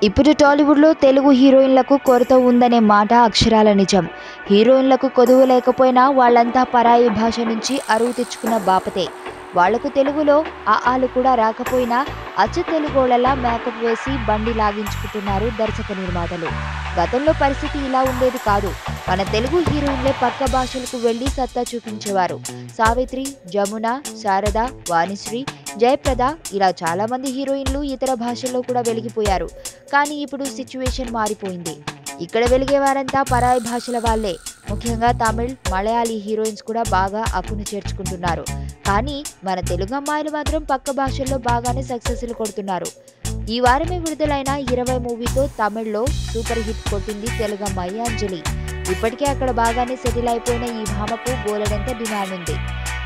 ఇప్పుడు టాలీవుడ్లో తెలుగు హీరోయిన్లకు కొరత ఉందనే మాట అక్షరాల నిజం. హీరోయిన్లకు కొదువు లేకపోయినా వాళ్ళంతా పరాయి భాష నుంచి అరువు తెచ్చుకున్న బాపతే. వాళ్లకు తెలుగులో ఆలు కూడా రాకపోయినా అచ్చ తెలుగోళ్లలా మేకప్ వేసి బండి లాగించుకుంటున్నారు దర్శక నిర్మాతలు. గతంలో పరిస్థితి ఇలా ఉండేది కాదు. మన తెలుగు హీరోయిన్లే పక్క భాషలకు వెళ్లి సత్తా చూపించేవారు. సావిత్రి, జమున, శారద, వాణిశ్రీ, జయప్రద ఇలా చాలా మంది హీరోయిన్లు ఇతర భాషల్లో కూడా వెలిగిపోయారు. కానీ ఇప్పుడు సిచ్యువేషన్ మారిపోయింది. ఇక్కడ వెలిగేవారంతా పరాయి భాషల వాళ్లే. ముఖ్యంగా తమిళ్, మలయాళీ హీరోయిన్స్ కూడా బాగా అక్కును చేర్చుకుంటున్నారు. కానీ మన తెలుగు అమ్మాయిలు మాత్రం పక్క భాషల్లో బాగానే సక్సెస్లు కొడుతున్నారు. ఈ వారమే విడుదలైన 20 మూవీతో తమిళ్లో సూపర్ హిట్ కొట్టింది తెలుగు అమ్మాయి అంజలి. ఇప్పటికే అక్కడ బాగానే సెటిల్ అయిపోయిన ఈ భామకు బోలెడంత డిమాండ్ ఉంది.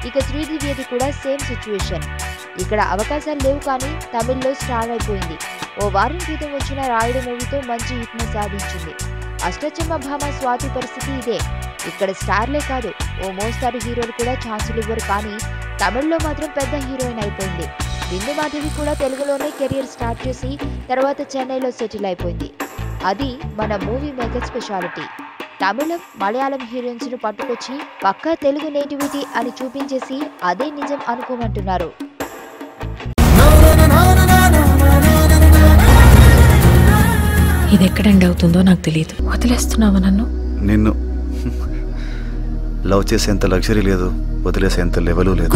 ఇక శ్రీదివ్యది కూడా సేమ్ సిచ్యువేషన్. ఇక్కడ అవకాశాలు లేవు, కానీ తమిళ్లో స్టార్ అయిపోయింది. ఓ వారం క్రితం వచ్చిన రాయుడు మూవీతో మంచి హిట్ను సాధించింది. అష్టచమ్మ భామ స్వాతి పరిస్థితి ఇదే. ఇక్కడ స్టార్లే కాదు, ఓ మోస్తారు హీరోలు కూడా ఛాన్సులు ఇవ్వరు, కానీ తమిళ్లో మాత్రం పెద్ద హీరోయిన్ అయిపోయింది. బిందు మాధవి కూడా తెలుగులోనే కెరియర్ స్టార్ట్ చేసి తర్వాత చెన్నైలో సెటిల్ అయిపోయింది. అది మన మూవీ మేకర్ స్పెషాలిటీ. తమిళం, మలయాళం హీరోయిన్స్ ను పట్టుకొచ్చి పక్కా తెలుగు నేటివిటీ అని చూపించేసి అదే నిజం అనుకోమంటున్నారు. ఇది ఎక్కడ ఎండ్ అవుతుందో నాకు తెలియదు. వదిలేస్తున్నావా నన్ను? నిన్ను లవ్ చేసేంత లగ్జరీ లేదు, వదిలేసేంత లెవెలు లేదు.